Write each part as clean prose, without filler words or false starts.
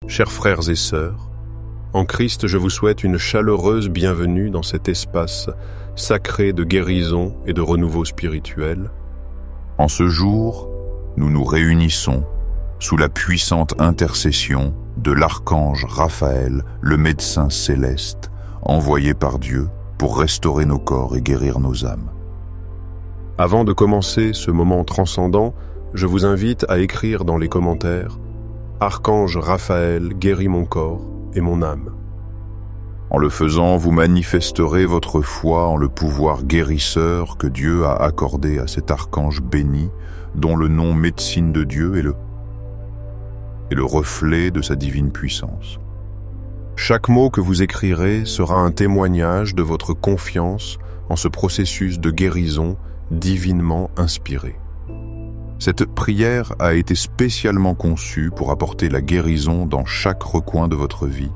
Chers frères et sœurs, en Christ, je vous souhaite une chaleureuse bienvenue dans cet espace sacré de guérison et de renouveau spirituel. En ce jour, nous nous réunissons sous la puissante intercession de l'archange Raphaël, le médecin céleste, envoyé par Dieu pour restaurer nos corps et guérir nos âmes. Avant de commencer ce moment transcendant, je vous invite à écrire dans les commentaires « Archange Raphaël guérit mon corps et mon âme ». En le faisant, vous manifesterez votre foi en le pouvoir guérisseur que Dieu a accordé à cet archange béni, dont le nom médecine de Dieu est le reflet de sa divine puissance. Chaque mot que vous écrirez sera un témoignage de votre confiance en ce processus de guérison divinement inspiré. Cette prière a été spécialement conçue pour apporter la guérison dans chaque recoin de votre vie.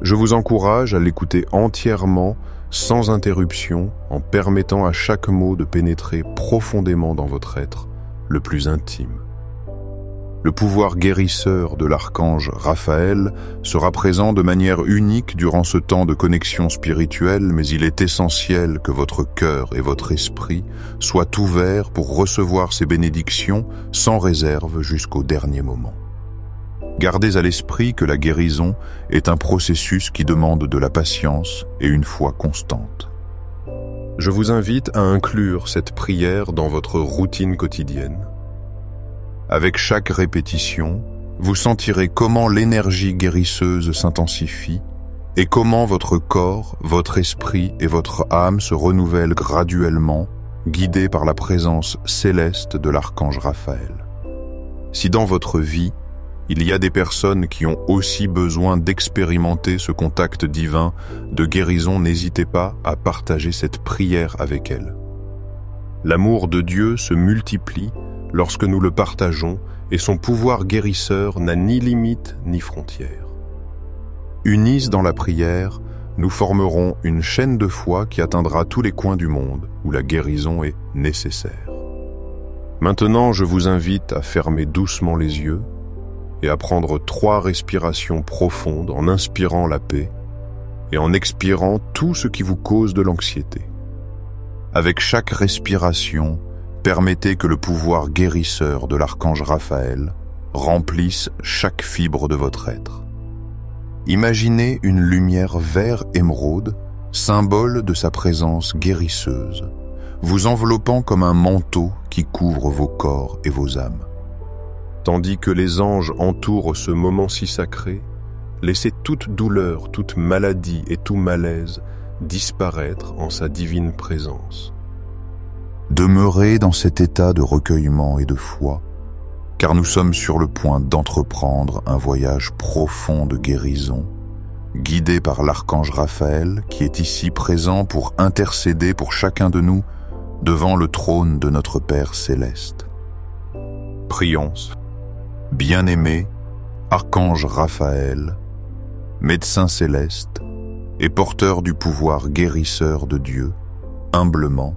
Je vous encourage à l'écouter entièrement, sans interruption, en permettant à chaque mot de pénétrer profondément dans votre être le plus intime. Le pouvoir guérisseur de l'archange Raphaël sera présent de manière unique durant ce temps de connexion spirituelle, mais il est essentiel que votre cœur et votre esprit soient ouverts pour recevoir ces bénédictions sans réserve jusqu'au dernier moment. Gardez à l'esprit que la guérison est un processus qui demande de la patience et une foi constante. Je vous invite à inclure cette prière dans votre routine quotidienne. Avec chaque répétition, vous sentirez comment l'énergie guérisseuse s'intensifie et comment votre corps, votre esprit et votre âme se renouvellent graduellement, guidés par la présence céleste de l'archange Raphaël. Si dans votre vie, il y a des personnes qui ont aussi besoin d'expérimenter ce contact divin de guérison, n'hésitez pas à partager cette prière avec elles. L'amour de Dieu se multiplie lorsque nous le partageons et son pouvoir guérisseur n'a ni limite ni frontières. Unis dans la prière, nous formerons une chaîne de foi qui atteindra tous les coins du monde où la guérison est nécessaire. Maintenant, je vous invite à fermer doucement les yeux et à prendre 3 respirations profondes en inspirant la paix et en expirant tout ce qui vous cause de l'anxiété. Avec chaque respiration, permettez que le pouvoir guérisseur de l'archange Raphaël remplisse chaque fibre de votre être. Imaginez une lumière vert émeraude, symbole de sa présence guérisseuse, vous enveloppant comme un manteau qui couvre vos corps et vos âmes. Tandis que les anges entourent ce moment si sacré, laissez toute douleur, toute maladie et tout malaise disparaître en sa divine présence. Demeurez dans cet état de recueillement et de foi, car nous sommes sur le point d'entreprendre un voyage profond de guérison, guidé par l'archange Raphaël qui est ici présent pour intercéder pour chacun de nous devant le trône de notre Père céleste. Prions. Bien-aimé, archange Raphaël, médecin céleste et porteur du pouvoir guérisseur de Dieu, humblement,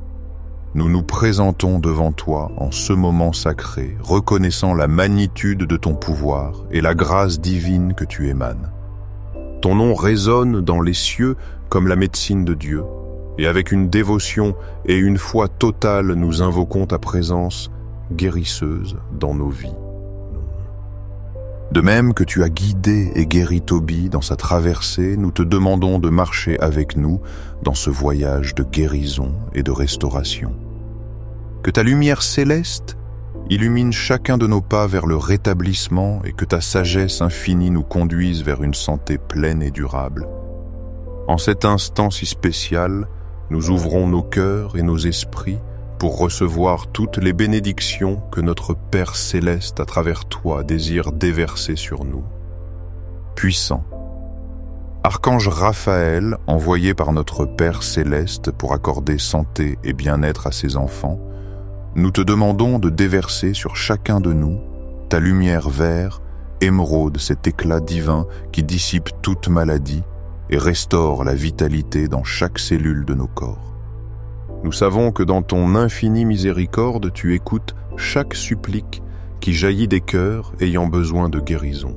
nous nous présentons devant toi en ce moment sacré, reconnaissant la magnitude de ton pouvoir et la grâce divine que tu émanes. Ton nom résonne dans les cieux comme la médecine de Dieu, et avec une dévotion et une foi totale, nous invoquons ta présence guérisseuse dans nos vies. De même que tu as guidé et guéri Tobie dans sa traversée, nous te demandons de marcher avec nous dans ce voyage de guérison et de restauration. Que ta lumière céleste illumine chacun de nos pas vers le rétablissement et que ta sagesse infinie nous conduise vers une santé pleine et durable. En cet instant si spécial, nous ouvrons nos cœurs et nos esprits pour recevoir toutes les bénédictions que notre Père céleste à travers toi désire déverser sur nous. Puissant, archange Raphaël, envoyé par notre Père céleste pour accorder santé et bien-être à ses enfants, nous te demandons de déverser sur chacun de nous ta lumière vert, émeraude, cet éclat divin qui dissipe toute maladie et restaure la vitalité dans chaque cellule de nos corps. Nous savons que dans ton infinie miséricorde, tu écoutes chaque supplique qui jaillit des cœurs ayant besoin de guérison.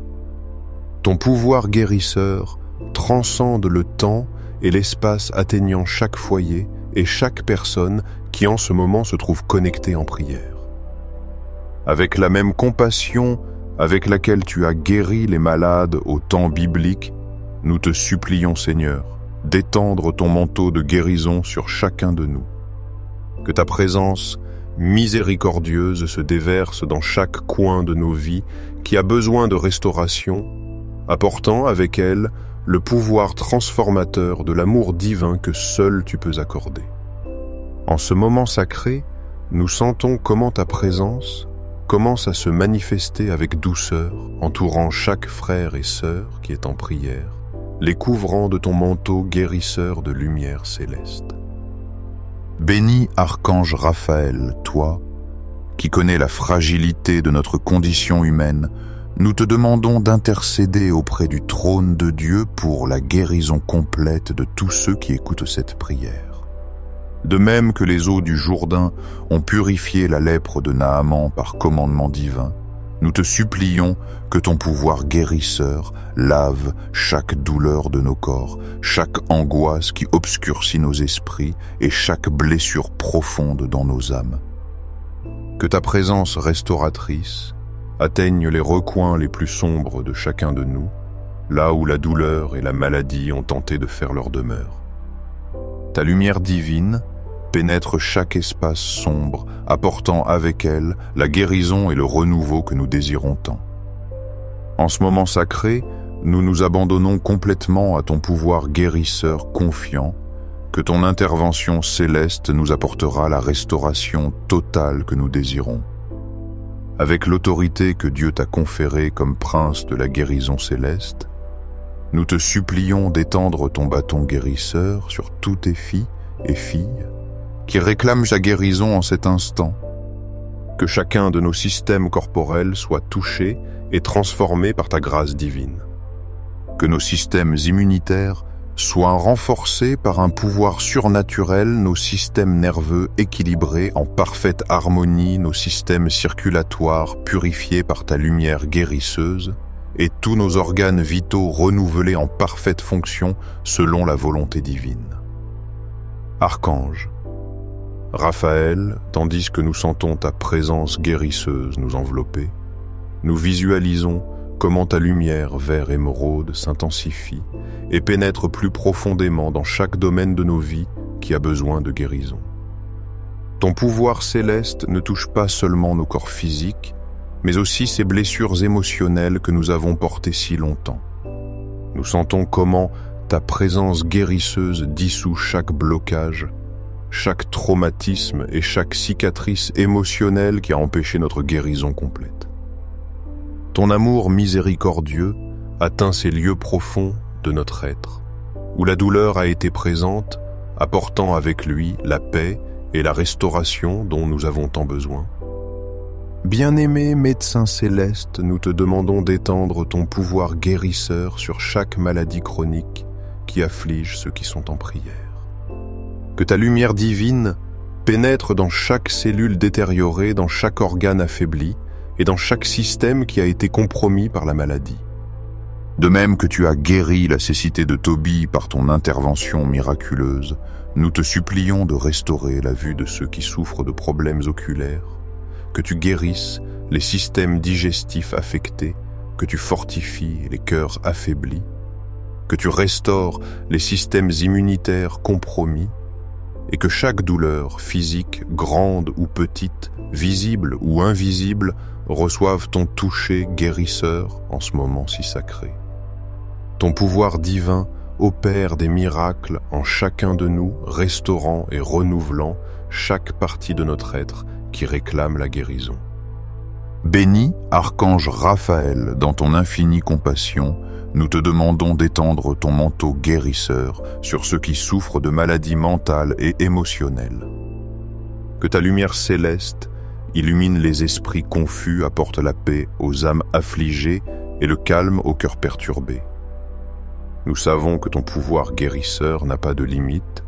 Ton pouvoir guérisseur transcende le temps et l'espace atteignant chaque foyer et chaque personne qui en ce moment se trouve connectée en prière. Avec la même compassion avec laquelle tu as guéri les malades au temps biblique, nous te supplions, Seigneur, d'étendre ton manteau de guérison sur chacun de nous. Que ta présence miséricordieuse se déverse dans chaque coin de nos vies qui a besoin de restauration, apportant avec elle le pouvoir transformateur de l'amour divin que seul tu peux accorder. En ce moment sacré, nous sentons comment ta présence commence à se manifester avec douceur, entourant chaque frère et sœur qui est en prière, les couvrant de ton manteau guérisseur de lumière céleste. Béni Archange Raphaël, toi, qui connais la fragilité de notre condition humaine, nous te demandons d'intercéder auprès du trône de Dieu pour la guérison complète de tous ceux qui écoutent cette prière. De même que les eaux du Jourdain ont purifié la lèpre de Naaman par commandement divin, nous te supplions que ton pouvoir guérisseur lave chaque douleur de nos corps, chaque angoisse qui obscurcit nos esprits et chaque blessure profonde dans nos âmes. Que ta présence restauratrice atteigne les recoins les plus sombres de chacun de nous, là où la douleur et la maladie ont tenté de faire leur demeure. Ta lumière divine pénètre chaque espace sombre, apportant avec elle la guérison et le renouveau que nous désirons tant. En ce moment sacré, nous nous abandonnons complètement à ton pouvoir guérisseur confiant, que ton intervention céleste nous apportera la restauration totale que nous désirons. Avec l'autorité que Dieu t'a conférée comme prince de la guérison céleste, nous te supplions d'étendre ton bâton guérisseur sur tous tes filles et filles qui réclament sa guérison en cet instant. Que chacun de nos systèmes corporels soit touché et transformé par ta grâce divine. Que nos systèmes immunitaires soient renforcés par un pouvoir surnaturel, nos systèmes nerveux équilibrés en parfaite harmonie, nos systèmes circulatoires purifiés par ta lumière guérisseuse, et tous nos organes vitaux renouvelés en parfaite fonction selon la volonté divine. Archange Raphaël, tandis que nous sentons ta présence guérisseuse nous envelopper, nous visualisons comment ta lumière vert émeraude s'intensifie et pénètre plus profondément dans chaque domaine de nos vies qui a besoin de guérison. Ton pouvoir céleste ne touche pas seulement nos corps physiques, mais aussi ces blessures émotionnelles que nous avons portées si longtemps. Nous sentons comment ta présence guérisseuse dissout chaque blocage, chaque traumatisme et chaque cicatrice émotionnelle qui a empêché notre guérison complète. Ton amour miséricordieux atteint ces lieux profonds de notre être, où la douleur a été présente, apportant avec lui la paix et la restauration dont nous avons tant besoin. Bien-aimé médecin céleste, nous te demandons d'étendre ton pouvoir guérisseur sur chaque maladie chronique qui afflige ceux qui sont en prière. Que ta lumière divine pénètre dans chaque cellule détériorée, dans chaque organe affaibli et dans chaque système qui a été compromis par la maladie. De même que tu as guéri la cécité de Tobie par ton intervention miraculeuse, nous te supplions de restaurer la vue de ceux qui souffrent de problèmes oculaires, que tu guérisses les systèmes digestifs affectés, que tu fortifies les cœurs affaiblis, que tu restaures les systèmes immunitaires compromis, et que chaque douleur physique, grande ou petite, visible ou invisible, reçoive ton toucher guérisseur en ce moment si sacré. Ton pouvoir divin opère des miracles en chacun de nous, restaurant et renouvelant chaque partie de notre être qui réclame la guérison. Béni, Archange Raphaël, dans ton infinie compassion, nous te demandons d'étendre ton manteau guérisseur sur ceux qui souffrent de maladies mentales et émotionnelles. Que ta lumière céleste illumine les esprits confus, apporte la paix aux âmes affligées et le calme aux cœurs perturbés. Nous savons que ton pouvoir guérisseur n'a pas de limite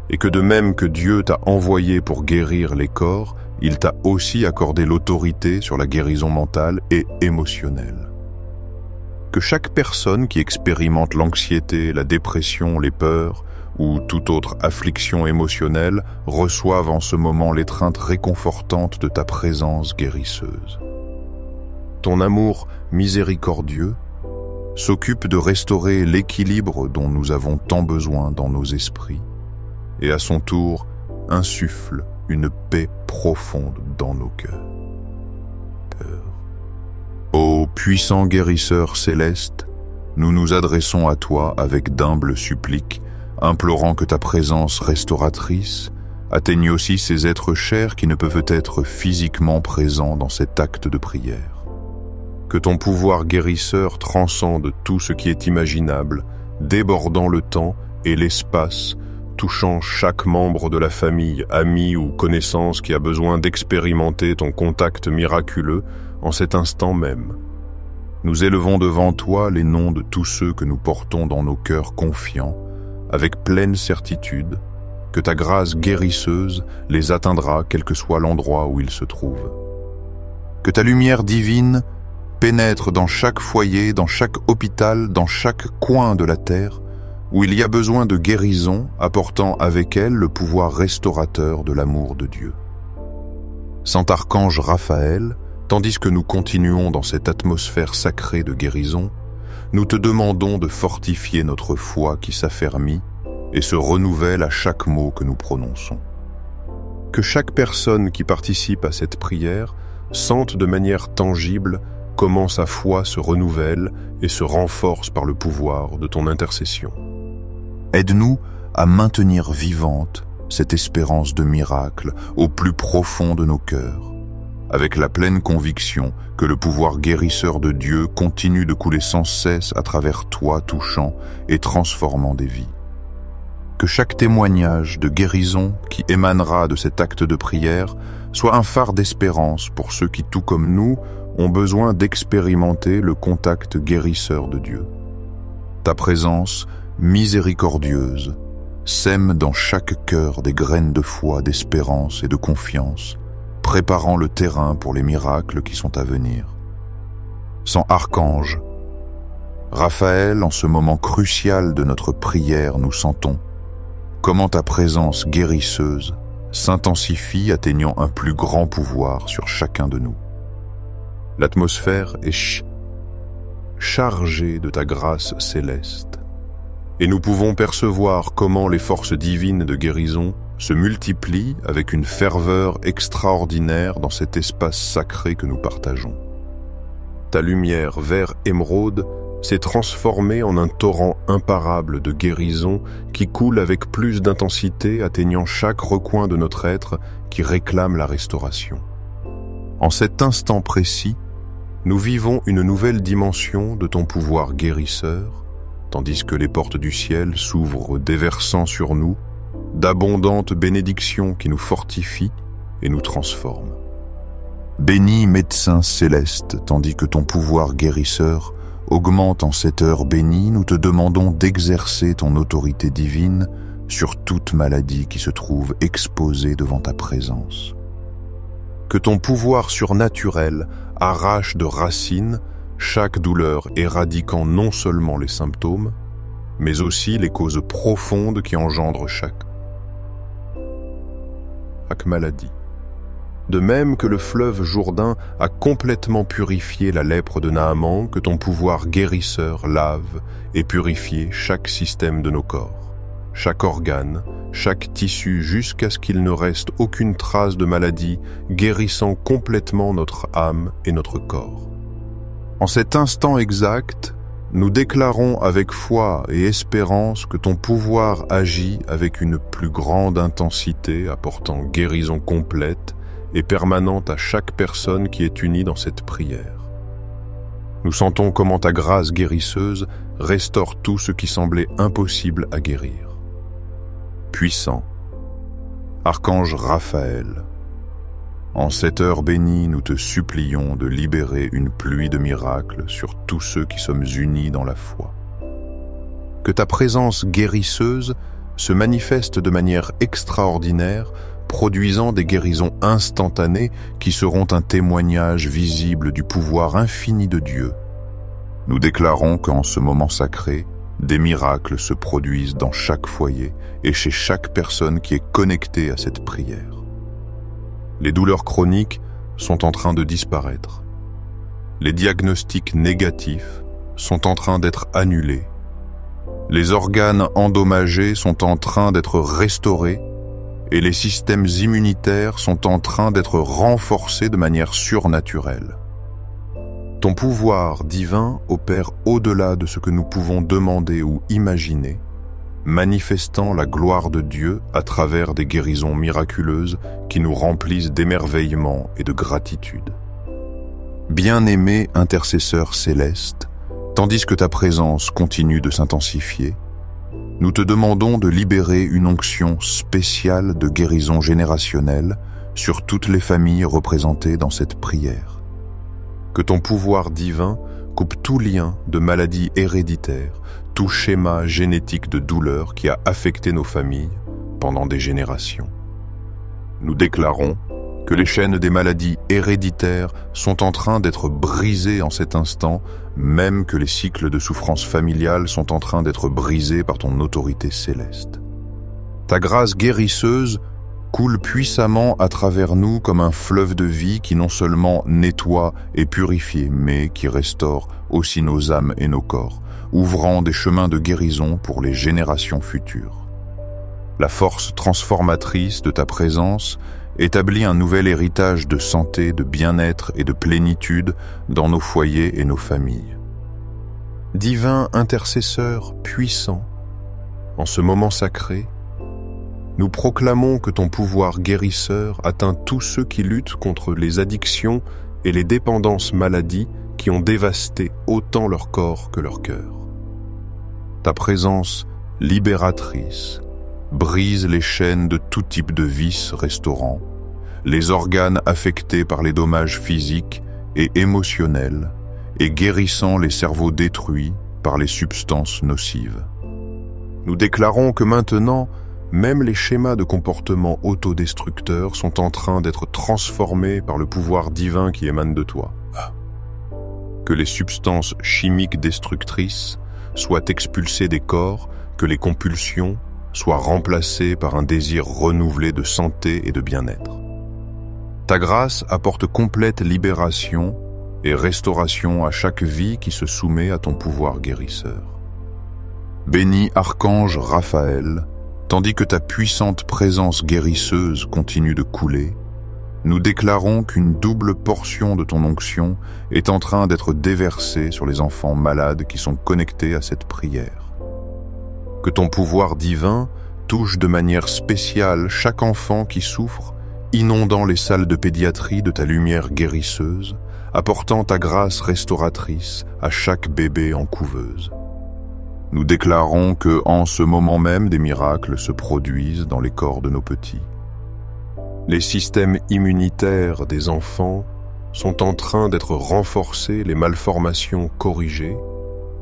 et que de même que Dieu t'a envoyé pour guérir les corps, il t'a aussi accordé l'autorité sur la guérison mentale et émotionnelle. Que chaque personne qui expérimente l'anxiété, la dépression, les peurs ou toute autre affliction émotionnelle reçoive en ce moment l'étreinte réconfortante de ta présence guérisseuse. Ton amour miséricordieux s'occupe de restaurer l'équilibre dont nous avons tant besoin dans nos esprits et à son tour insuffle une paix profonde dans nos cœurs. Ô puissant guérisseur céleste, nous nous adressons à toi avec d'humbles suppliques, implorant que ta présence restauratrice atteigne aussi ces êtres chers qui ne peuvent être physiquement présents dans cet acte de prière. Que ton pouvoir guérisseur transcende tout ce qui est imaginable, débordant le temps et l'espace, touchant chaque membre de la famille, ami ou connaissance qui a besoin d'expérimenter ton contact miraculeux en cet instant même. Nous élevons devant toi les noms de tous ceux que nous portons dans nos cœurs confiants, avec pleine certitude que ta grâce guérisseuse les atteindra quel que soit l'endroit où ils se trouvent. Que ta lumière divine pénètre dans chaque foyer, dans chaque hôpital, dans chaque coin de la terre, où il y a besoin de guérison, apportant avec elle le pouvoir restaurateur de l'amour de Dieu. Saint Archange Raphaël, tandis que nous continuons dans cette atmosphère sacrée de guérison, nous te demandons de fortifier notre foi qui s'affermit et se renouvelle à chaque mot que nous prononçons. Que chaque personne qui participe à cette prière sente de manière tangible comment sa foi se renouvelle et se renforce par le pouvoir de ton intercession. Aide-nous à maintenir vivante cette espérance de miracle au plus profond de nos cœurs, avec la pleine conviction que le pouvoir guérisseur de Dieu continue de couler sans cesse à travers toi, touchant et transformant des vies. Que chaque témoignage de guérison qui émanera de cet acte de prière soit un phare d'espérance pour ceux qui, tout comme nous, ont besoin d'expérimenter le contact guérisseur de Dieu. Ta présence miséricordieuse sème dans chaque cœur des graines de foi, d'espérance et de confiance, préparant le terrain pour les miracles qui sont à venir. Sans Archange Raphaël, en ce moment crucial de notre prière, nous sentons comment ta présence guérisseuse s'intensifie, atteignant un plus grand pouvoir sur chacun de nous. L'atmosphère est chargée de ta grâce céleste, et nous pouvons percevoir comment les forces divines de guérison se multiplient avec une ferveur extraordinaire dans cet espace sacré que nous partageons. Ta lumière vert émeraude s'est transformée en un torrent imparable de guérison qui coule avec plus d'intensité, atteignant chaque recoin de notre être qui réclame la restauration. En cet instant précis, nous vivons une nouvelle dimension de ton pouvoir guérisseur, tandis que les portes du ciel s'ouvrent déversant sur nous d'abondantes bénédictions qui nous fortifient et nous transforment. Béni médecin céleste, tandis que ton pouvoir guérisseur augmente en cette heure bénie, nous te demandons d'exercer ton autorité divine sur toute maladie qui se trouve exposée devant ta présence. Que ton pouvoir surnaturel arrache de racines chaque douleur, éradiquant non seulement les symptômes, mais aussi les causes profondes qui engendrent chaque maladie. De même que le fleuve Jourdain a complètement purifié la lèpre de Naaman, que ton pouvoir guérisseur lave et purifie chaque système de nos corps, chaque organe, chaque tissu, jusqu'à ce qu'il ne reste aucune trace de maladie, guérissant complètement notre âme et notre corps. En cet instant exact, nous déclarons avec foi et espérance que ton pouvoir agit avec une plus grande intensité, apportant guérison complète et permanente à chaque personne qui est unie dans cette prière. Nous sentons comment ta grâce guérisseuse restaure tout ce qui semblait impossible à guérir. Puissant, Archange Raphaël, en cette heure bénie, nous te supplions de libérer une pluie de miracles sur tous ceux qui sommes unis dans la foi. Que ta présence guérisseuse se manifeste de manière extraordinaire, produisant des guérisons instantanées qui seront un témoignage visible du pouvoir infini de Dieu. Nous déclarons qu'en ce moment sacré, des miracles se produisent dans chaque foyer et chez chaque personne qui est connectée à cette prière. Les douleurs chroniques sont en train de disparaître. Les diagnostics négatifs sont en train d'être annulés. Les organes endommagés sont en train d'être restaurés et les systèmes immunitaires sont en train d'être renforcés de manière surnaturelle. Ton pouvoir divin opère au-delà de ce que nous pouvons demander ou imaginer, manifestant la gloire de Dieu à travers des guérisons miraculeuses qui nous remplissent d'émerveillement et de gratitude. Bien-aimé intercesseur céleste, tandis que ta présence continue de s'intensifier, nous te demandons de libérer une onction spéciale de guérison générationnelle sur toutes les familles représentées dans cette prière. Que ton pouvoir divin coupe tout lien de maladie héréditaire, tout schéma génétique de douleur qui a affecté nos familles pendant des générations. Nous déclarons que les chaînes des maladies héréditaires sont en train d'être brisées en cet instant, même que les cycles de souffrance familiale sont en train d'être brisés par ton autorité céleste. Ta grâce guérisseuse coule puissamment à travers nous comme un fleuve de vie qui non seulement nettoie et purifie, mais qui restaure aussi nos âmes et nos corps, ouvrant des chemins de guérison pour les générations futures. La force transformatrice de ta présence établit un nouvel héritage de santé, de bien-être et de plénitude dans nos foyers et nos familles. Divin intercesseur puissant, en ce moment sacré, nous proclamons que ton pouvoir guérisseur atteint tous ceux qui luttent contre les addictions et les dépendances maladies qui ont dévasté autant leur corps que leur cœur. Ta présence libératrice brise les chaînes de tout type de vices restaurants, les organes affectés par les dommages physiques et émotionnels et guérissant les cerveaux détruits par les substances nocives. Nous déclarons que maintenant, même les schémas de comportement autodestructeurs sont en train d'être transformés par le pouvoir divin qui émane de toi. Que les substances chimiques destructrices soient expulsées des corps, que les compulsions soient remplacées par un désir renouvelé de santé et de bien-être. Ta grâce apporte complète libération et restauration à chaque vie qui se soumet à ton pouvoir guérisseur. Béni Archange Raphaël, tandis que ta puissante présence guérisseuse continue de couler, nous déclarons qu'une double portion de ton onction est en train d'être déversée sur les enfants malades qui sont connectés à cette prière. Que ton pouvoir divin touche de manière spéciale chaque enfant qui souffre, inondant les salles de pédiatrie de ta lumière guérisseuse, apportant ta grâce restauratrice à chaque bébé en couveuse. Nous déclarons que, en ce moment même, des miracles se produisent dans les corps de nos petits. Les systèmes immunitaires des enfants sont en train d'être renforcés, les malformations corrigées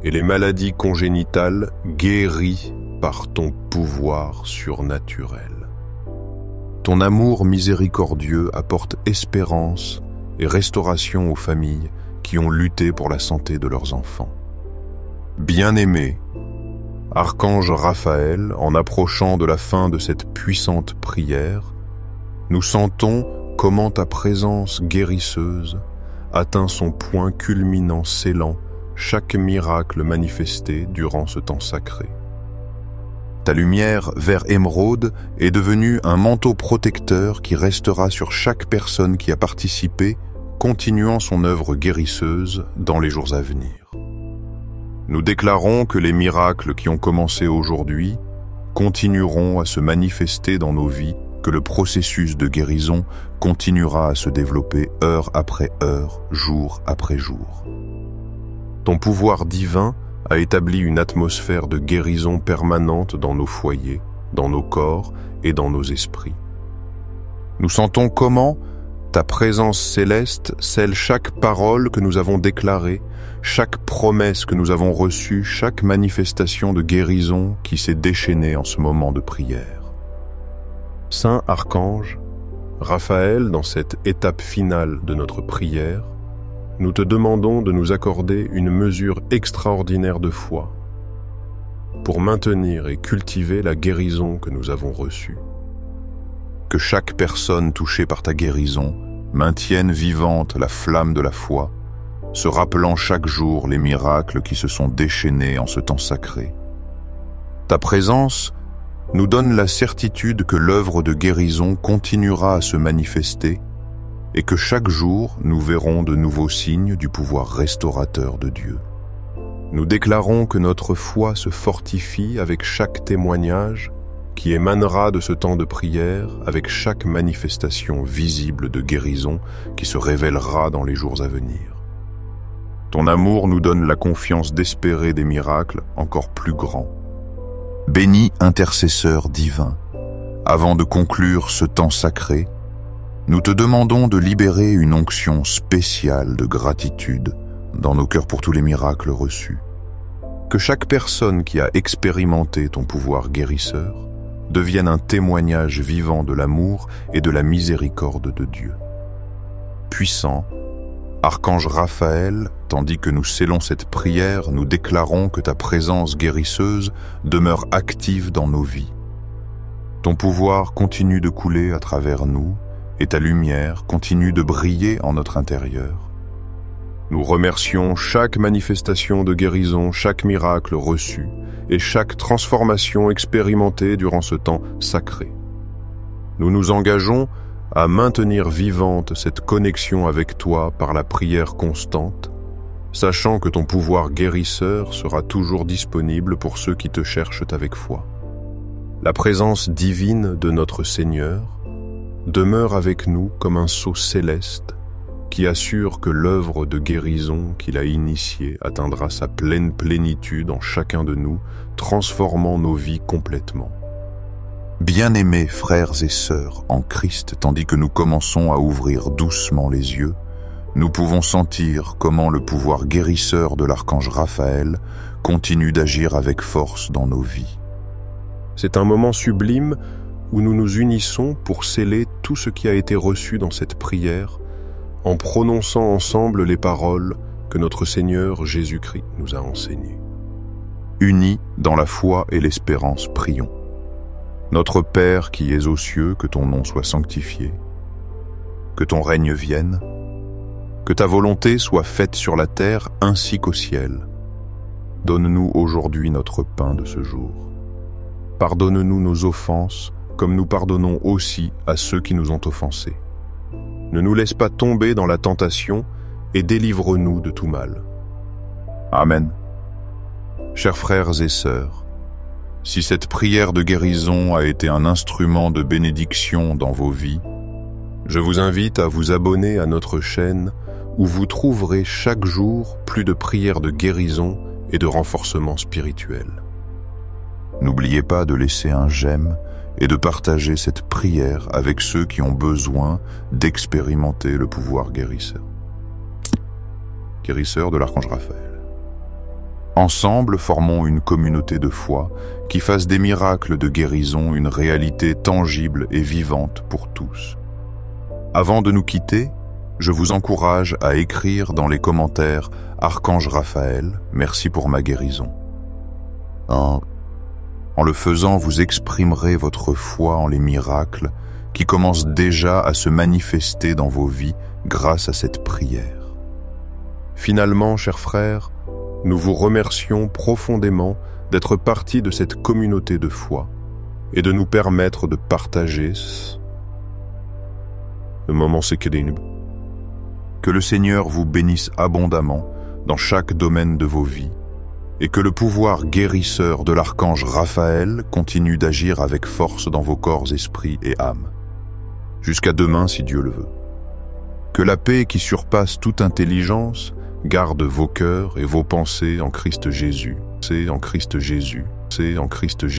et les maladies congénitales guéries par ton pouvoir surnaturel. Ton amour miséricordieux apporte espérance et restauration aux familles qui ont lutté pour la santé de leurs enfants. Bien-aimé, Archange Raphaël, en approchant de la fin de cette puissante prière, nous sentons comment ta présence guérisseuse atteint son point culminant scellant chaque miracle manifesté durant ce temps sacré. Ta lumière vert émeraude est devenue un manteau protecteur qui restera sur chaque personne qui a participé, continuant son œuvre guérisseuse dans les jours à venir. Nous déclarons que les miracles qui ont commencé aujourd'hui continueront à se manifester dans nos vies, que le processus de guérison continuera à se développer heure après heure, jour après jour. Ton pouvoir divin a établi une atmosphère de guérison permanente dans nos foyers, dans nos corps et dans nos esprits. Nous sentons comment ta présence céleste scelle chaque parole que nous avons déclarée, chaque promesse que nous avons reçue, chaque manifestation de guérison qui s'est déchaînée en ce moment de prière. Saint Archange, Raphaël, dans cette étape finale de notre prière, nous te demandons de nous accorder une mesure extraordinaire de foi pour maintenir et cultiver la guérison que nous avons reçue. Que chaque personne touchée par ta guérison maintienne vivante la flamme de la foi, se rappelant chaque jour les miracles qui se sont déchaînés en ce temps sacré. Ta présence nous donne la certitude que l'œuvre de guérison continuera à se manifester et que chaque jour nous verrons de nouveaux signes du pouvoir restaurateur de Dieu. Nous déclarons que notre foi se fortifie avec chaque témoignage qui émanera de ce temps de prière, avec chaque manifestation visible de guérison qui se révélera dans les jours à venir. Ton amour nous donne la confiance d'espérer des miracles encore plus grands. Béni intercesseur divin, avant de conclure ce temps sacré, nous te demandons de libérer une onction spéciale de gratitude dans nos cœurs pour tous les miracles reçus. Que chaque personne qui a expérimenté ton pouvoir guérisseur devienne un témoignage vivant de l'amour et de la miséricorde de Dieu. Puissant, Archange Raphaël, tandis que nous scellons cette prière, nous déclarons que ta présence guérisseuse demeure active dans nos vies. Ton pouvoir continue de couler à travers nous et ta lumière continue de briller en notre intérieur. Nous remercions chaque manifestation de guérison, chaque miracle reçu et chaque transformation expérimentée durant ce temps sacré. Nous nous engageons à maintenir vivante cette connexion avec toi par la prière constante, sachant que ton pouvoir guérisseur sera toujours disponible pour ceux qui te cherchent avec foi. La présence divine de notre Seigneur demeure avec nous comme un sceau céleste qui assure que l'œuvre de guérison qu'il a initiée atteindra sa pleine plénitude en chacun de nous, transformant nos vies complètement. Bien-aimés frères et sœurs en Christ, tandis que nous commençons à ouvrir doucement les yeux, nous pouvons sentir comment le pouvoir guérisseur de l'archange Raphaël continue d'agir avec force dans nos vies. C'est un moment sublime où nous nous unissons pour sceller tout ce qui a été reçu dans cette prière en prononçant ensemble les paroles que notre Seigneur Jésus-Christ nous a enseignées. Unis dans la foi et l'espérance, prions. Notre Père qui es aux cieux, que ton nom soit sanctifié, que ton règne vienne, que ta volonté soit faite sur la terre ainsi qu'au ciel. Donne-nous aujourd'hui notre pain de ce jour. Pardonne-nous nos offenses, comme nous pardonnons aussi à ceux qui nous ont offensés. Ne nous laisse pas tomber dans la tentation et délivre-nous de tout mal. Amen. Chers frères et sœurs, si cette prière de guérison a été un instrument de bénédiction dans vos vies, je vous invite à vous abonner à notre chaîne où vous trouverez chaque jour plus de prières de guérison et de renforcement spirituel. N'oubliez pas de laisser un j'aime et de partager cette prière avec ceux qui ont besoin d'expérimenter le pouvoir guérisseur. Guérisseur de l'archange Raphaël. Ensemble, formons une communauté de foi qui fasse des miracles de guérison une réalité tangible et vivante pour tous. Avant de nous quitter, je vous encourage à écrire dans les commentaires « Archange Raphaël, merci pour ma guérison ». En le faisant, vous exprimerez votre foi en les miracles qui commencent déjà à se manifester dans vos vies grâce à cette prière. Finalement, chers frères, nous vous remercions profondément d'être partie de cette communauté de foi et de nous permettre de partager le moment séquelinub. Que le Seigneur vous bénisse abondamment dans chaque domaine de vos vies et que le pouvoir guérisseur de l'archange Raphaël continue d'agir avec force dans vos corps, esprits et âmes. Jusqu'à demain si Dieu le veut. Que la paix qui surpasse toute intelligence garde vos cœurs et vos pensées en Christ Jésus. C'est en Christ Jésus. C'est en Christ Jésus.